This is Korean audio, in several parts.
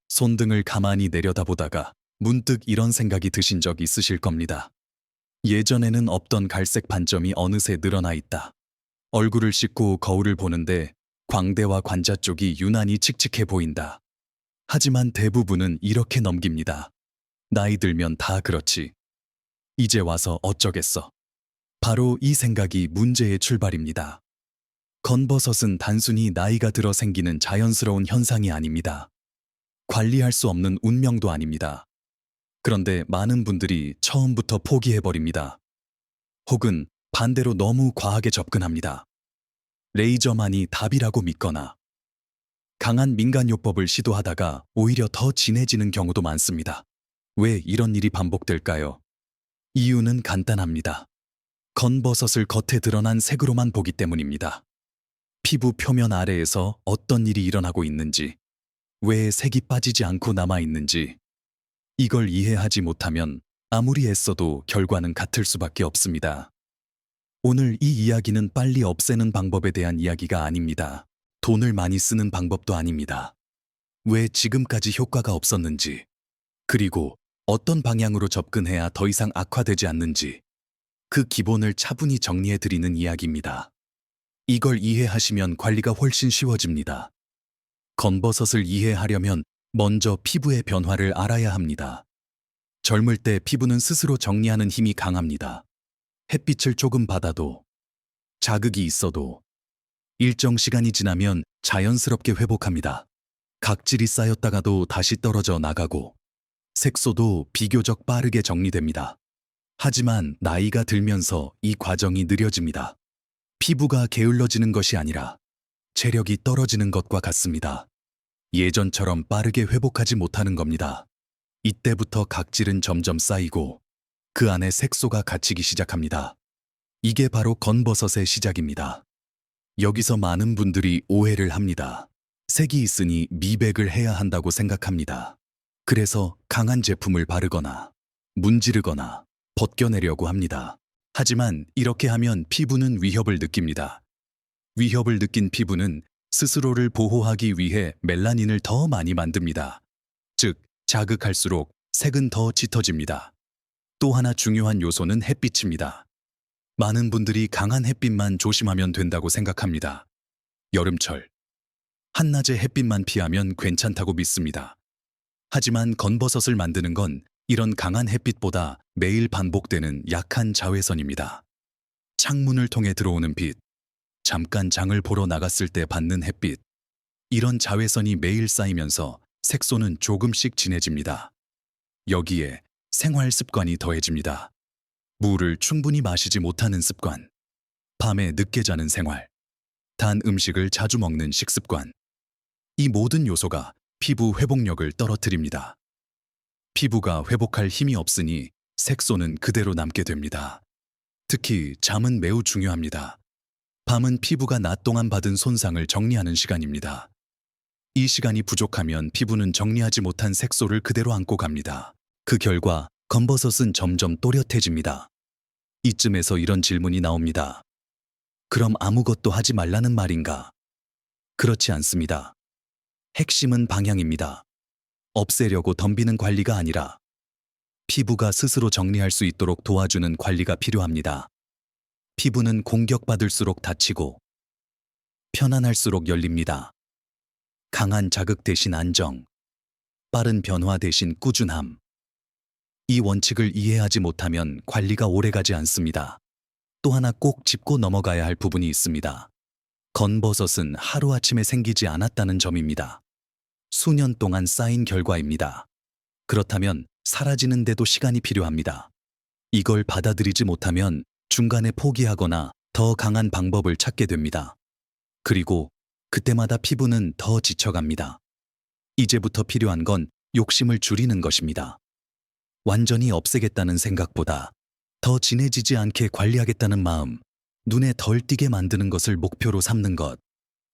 손등을 가만히 내려다보다가 문득 이런 생각이 드신 적 있으실 겁니다. 예전에는 없던 갈색 반점이 어느새 늘어나 있다. 얼굴을 씻고 거울을 보는데 광대와 관자 쪽이 유난히 칙칙해 보인다. 하지만 대부분은 이렇게 넘깁니다. 나이 들면 다 그렇지. 이제 와서 어쩌겠어. 바로 이 생각이 문제의 출발입니다. 건버섯은 단순히 나이가 들어 생기는 자연스러운 현상이 아닙니다. 관리할 수 없는 운명도 아닙니다. 그런데 많은 분들이 처음부터 포기해버립니다. 혹은 반대로 너무 과하게 접근합니다. 레이저만이 답이라고 믿거나 강한 민간요법을 시도하다가 오히려 더 진해지는 경우도 많습니다. 왜 이런 일이 반복될까요? 이유는 간단합니다. 건버섯을 겉에 드러난 색으로만 보기 때문입니다. 피부 표면 아래에서 어떤 일이 일어나고 있는지, 왜 색이 빠지지 않고 남아있는지, 이걸 이해하지 못하면 아무리 애써도 결과는 같을 수밖에 없습니다. 오늘 이 이야기는 빨리 없애는 방법에 대한 이야기가 아닙니다. 돈을 많이 쓰는 방법도 아닙니다. 왜 지금까지 효과가 없었는지, 그리고 어떤 방향으로 접근해야 더 이상 악화되지 않는지, 그 기본을 차분히 정리해드리는 이야기입니다. 이걸 이해하시면 관리가 훨씬 쉬워집니다. 건버섯을 이해하려면 먼저 피부의 변화를 알아야 합니다. 젊을 때 피부는 스스로 정리하는 힘이 강합니다. 햇빛을 조금 받아도, 자극이 있어도, 일정 시간이 지나면 자연스럽게 회복합니다. 각질이 쌓였다가도 다시 떨어져 나가고, 색소도 비교적 빠르게 정리됩니다. 하지만 나이가 들면서 이 과정이 느려집니다. 피부가 게을러지는 것이 아니라 체력이 떨어지는 것과 같습니다. 예전처럼 빠르게 회복하지 못하는 겁니다. 이때부터 각질은 점점 쌓이고 그 안에 색소가 갇히기 시작합니다. 이게 바로 건버섯의 시작입니다. 여기서 많은 분들이 오해를 합니다. 색이 있으니 미백을 해야 한다고 생각합니다. 그래서 강한 제품을 바르거나 문지르거나 벗겨내려고 합니다. 하지만 이렇게 하면 피부는 위협을 느낍니다. 위협을 느낀 피부는 스스로를 보호하기 위해 멜라닌을 더 많이 만듭니다. 즉, 자극할수록 색은 더 짙어집니다. 또 하나 중요한 요소는 햇빛입니다. 많은 분들이 강한 햇빛만 조심하면 된다고 생각합니다. 여름철, 한낮의 햇빛만 피하면 괜찮다고 믿습니다. 하지만 건버섯을 만드는 건 이런 강한 햇빛보다 매일 반복되는 약한 자외선입니다. 창문을 통해 들어오는 빛, 잠깐 장을 보러 나갔을 때 받는 햇빛, 이런 자외선이 매일 쌓이면서 색소는 조금씩 진해집니다. 여기에 생활 습관이 더해집니다. 물을 충분히 마시지 못하는 습관, 밤에 늦게 자는 생활, 단 음식을 자주 먹는 식습관, 이 모든 요소가 피부 회복력을 떨어뜨립니다. 피부가 회복할 힘이 없으니 색소는 그대로 남게 됩니다. 특히 잠은 매우 중요합니다. 밤은 피부가 낮 동안 받은 손상을 정리하는 시간입니다. 이 시간이 부족하면 피부는 정리하지 못한 색소를 그대로 안고 갑니다. 그 결과 건버섯은 점점 또렷해집니다. 이쯤에서 이런 질문이 나옵니다. 그럼 아무것도 하지 말라는 말인가? 그렇지 않습니다. 핵심은 방향입니다. 없애려고 덤비는 관리가 아니라 피부가 스스로 정리할 수 있도록 도와주는 관리가 필요합니다. 피부는 공격받을수록 다치고 편안할수록 열립니다. 강한 자극 대신 안정, 빠른 변화 대신 꾸준함. 이 원칙을 이해하지 못하면 관리가 오래가지 않습니다. 또 하나 꼭 짚고 넘어가야 할 부분이 있습니다. 건버섯은 하루아침에 생기지 않았다는 점입니다. 수년 동안 쌓인 결과입니다. 그렇다면 사라지는데도 시간이 필요합니다. 이걸 받아들이지 못하면 중간에 포기하거나 더 강한 방법을 찾게 됩니다. 그리고 그때마다 피부는 더 지쳐갑니다. 이제부터 필요한 건 욕심을 줄이는 것입니다. 완전히 없애겠다는 생각보다 더 진해지지 않게 관리하겠다는 마음, 눈에 덜 띄게 만드는 것을 목표로 삼는 것.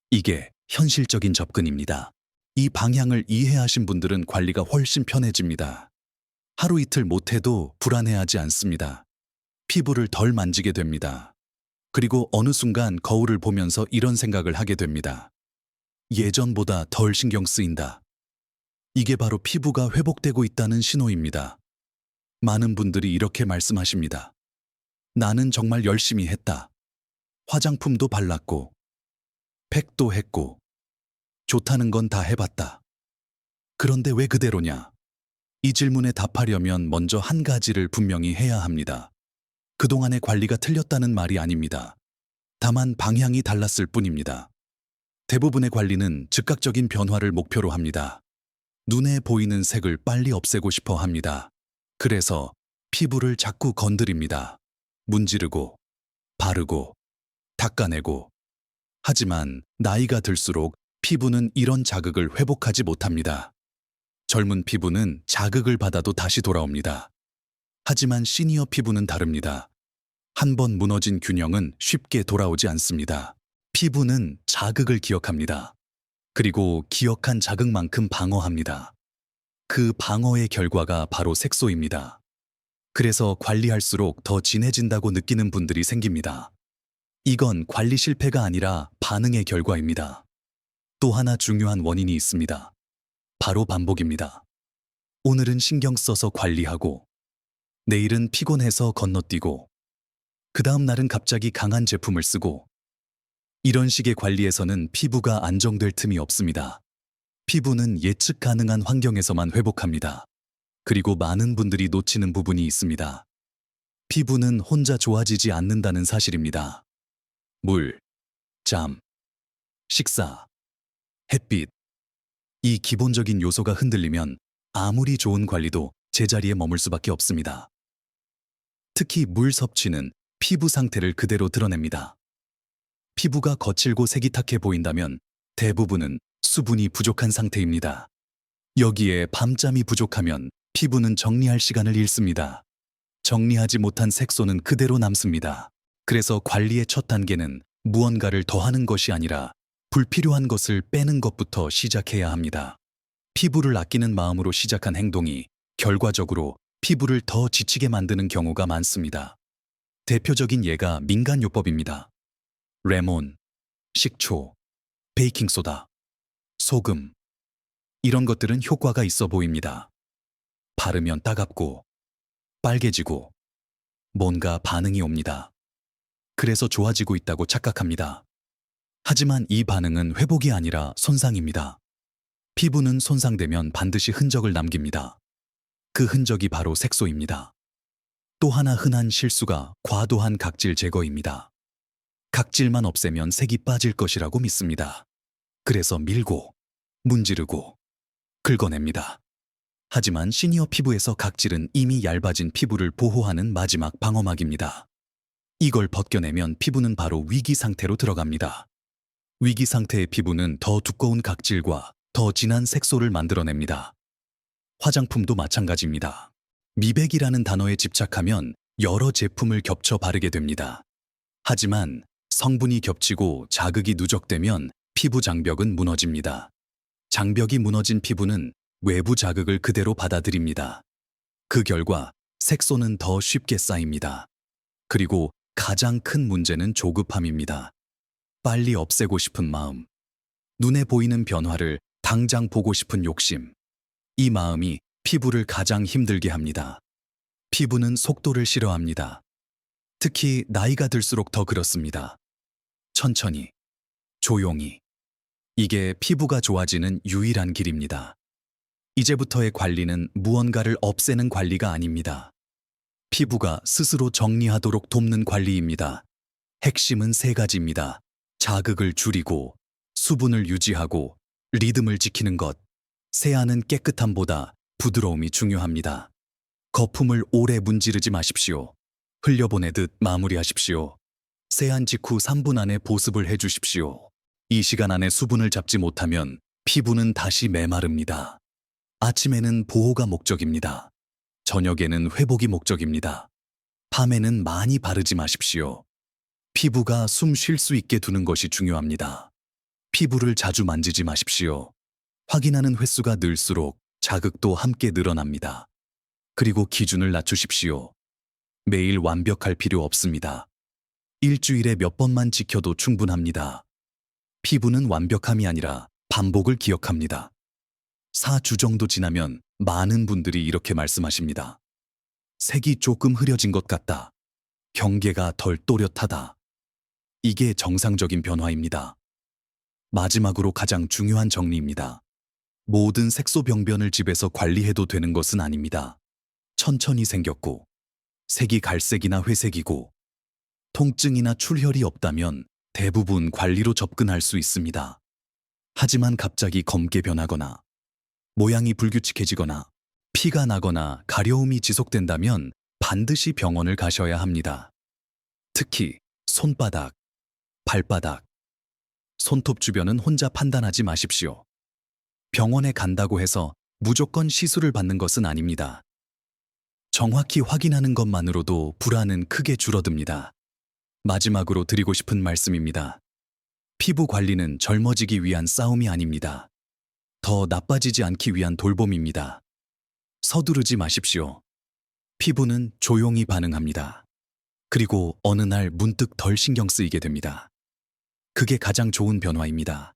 이게 현실적인 접근입니다. 이 방향을 이해하신 분들은 관리가 훨씬 편해집니다. 하루 이틀 못해도 불안해하지 않습니다. 피부를 덜 만지게 됩니다. 그리고 어느 순간 거울을 보면서 이런 생각을 하게 됩니다. 예전보다 덜 신경 쓰인다. 이게 바로 피부가 회복되고 있다는 신호입니다. 많은 분들이 이렇게 말씀하십니다. 나는 정말 열심히 했다. 화장품도 발랐고, 팩도 했고, 좋다는 건 다 해봤다. 그런데 왜 그대로냐? 이 질문에 답하려면 먼저 한 가지를 분명히 해야 합니다. 그동안의 관리가 틀렸다는 말이 아닙니다. 다만 방향이 달랐을 뿐입니다. 대부분의 관리는 즉각적인 변화를 목표로 합니다. 눈에 보이는 색을 빨리 없애고 싶어 합니다. 그래서 피부를 자꾸 건드립니다. 문지르고, 바르고, 닦아내고. 하지만 나이가 들수록 피부는 이런 자극을 회복하지 못합니다. 젊은 피부는 자극을 받아도 다시 돌아옵니다. 하지만 시니어 피부는 다릅니다. 한 번 무너진 균형은 쉽게 돌아오지 않습니다. 피부는 자극을 기억합니다. 그리고 기억한 자극만큼 방어합니다. 그 방어의 결과가 바로 색소입니다. 그래서 관리할수록 더 진해진다고 느끼는 분들이 생깁니다. 이건 관리 실패가 아니라 반응의 결과입니다. 또 하나 중요한 원인이 있습니다. 바로 반복입니다. 오늘은 신경 써서 관리하고, 내일은 피곤해서 건너뛰고, 그 다음 날은 갑자기 강한 제품을 쓰고, 이런 식의 관리에서는 피부가 안정될 틈이 없습니다. 피부는 예측 가능한 환경에서만 회복합니다. 그리고 많은 분들이 놓치는 부분이 있습니다. 피부는 혼자 좋아지지 않는다는 사실입니다. 물, 잠, 식사, 햇빛. 이 기본적인 요소가 흔들리면 아무리 좋은 관리도 제자리에 머물 수밖에 없습니다. 특히 물 섭취는 피부 상태를 그대로 드러냅니다. 피부가 거칠고 색이 탁해 보인다면 대부분은 수분이 부족한 상태입니다. 여기에 밤잠이 부족하면 피부는 정리할 시간을 잃습니다. 정리하지 못한 색소는 그대로 남습니다. 그래서 관리의 첫 단계는 무언가를 더하는 것이 아니라 불필요한 것을 빼는 것부터 시작해야 합니다. 피부를 아끼는 마음으로 시작한 행동이 결과적으로 피부를 더 지치게 만드는 경우가 많습니다. 대표적인 예가 민간요법입니다. 레몬, 식초, 베이킹소다, 소금. 이런 것들은 효과가 있어 보입니다. 바르면 따갑고, 빨개지고, 뭔가 반응이 옵니다. 그래서 좋아지고 있다고 착각합니다. 하지만 이 반응은 회복이 아니라 손상입니다. 피부는 손상되면 반드시 흔적을 남깁니다. 그 흔적이 바로 색소입니다. 또 하나 흔한 실수가 과도한 각질 제거입니다. 각질만 없애면 색이 빠질 것이라고 믿습니다. 그래서 밀고, 문지르고, 긁어냅니다. 하지만 시니어 피부에서 각질은 이미 얇아진 피부를 보호하는 마지막 방어막입니다. 이걸 벗겨내면 피부는 바로 위기 상태로 들어갑니다. 위기 상태의 피부는 더 두꺼운 각질과 더 진한 색소를 만들어냅니다. 화장품도 마찬가지입니다. 미백이라는 단어에 집착하면 여러 제품을 겹쳐 바르게 됩니다. 하지만 성분이 겹치고 자극이 누적되면 피부 장벽은 무너집니다. 장벽이 무너진 피부는 외부 자극을 그대로 받아들입니다. 그 결과 색소는 더 쉽게 쌓입니다. 그리고 가장 큰 문제는 조급함입니다. 빨리 없애고 싶은 마음, 눈에 보이는 변화를 당장 보고 싶은 욕심. 이 마음이 피부를 가장 힘들게 합니다. 피부는 속도를 싫어합니다. 특히 나이가 들수록 더 그렇습니다. 천천히, 조용히. 이게 피부가 좋아지는 유일한 길입니다. 이제부터의 관리는 무언가를 없애는 관리가 아닙니다. 피부가 스스로 정리하도록 돕는 관리입니다. 핵심은 세 가지입니다. 자극을 줄이고, 수분을 유지하고, 리듬을 지키는 것. 세안은 깨끗함보다 부드러움이 중요합니다. 거품을 오래 문지르지 마십시오. 흘려보내듯 마무리하십시오. 세안 직후 3분 안에 보습을 해주십시오. 이 시간 안에 수분을 잡지 못하면 피부는 다시 메마릅니다. 아침에는 보호가 목적입니다. 저녁에는 회복이 목적입니다. 밤에는 많이 바르지 마십시오. 피부가 숨 쉴 수 있게 두는 것이 중요합니다. 피부를 자주 만지지 마십시오. 확인하는 횟수가 늘수록 자극도 함께 늘어납니다. 그리고 기준을 낮추십시오. 매일 완벽할 필요 없습니다. 일주일에 몇 번만 지켜도 충분합니다. 피부는 완벽함이 아니라 반복을 기억합니다. 4주 정도 지나면 많은 분들이 이렇게 말씀하십니다. 색이 조금 흐려진 것 같다. 경계가 덜 또렷하다. 이게 정상적인 변화입니다. 마지막으로 가장 중요한 정리입니다. 모든 색소 병변을 집에서 관리해도 되는 것은 아닙니다. 천천히 생겼고, 색이 갈색이나 회색이고, 통증이나 출혈이 없다면 대부분 관리로 접근할 수 있습니다. 하지만 갑자기 검게 변하거나, 모양이 불규칙해지거나, 피가 나거나 가려움이 지속된다면 반드시 병원을 가셔야 합니다. 특히 손바닥, 발바닥, 손톱 주변은 혼자 판단하지 마십시오. 병원에 간다고 해서 무조건 시술을 받는 것은 아닙니다. 정확히 확인하는 것만으로도 불안은 크게 줄어듭니다. 마지막으로 드리고 싶은 말씀입니다. 피부 관리는 젊어지기 위한 싸움이 아닙니다. 더 나빠지지 않기 위한 돌봄입니다. 서두르지 마십시오. 피부는 조용히 반응합니다. 그리고 어느 날 문득 덜 신경 쓰이게 됩니다. 그게 가장 좋은 변화입니다.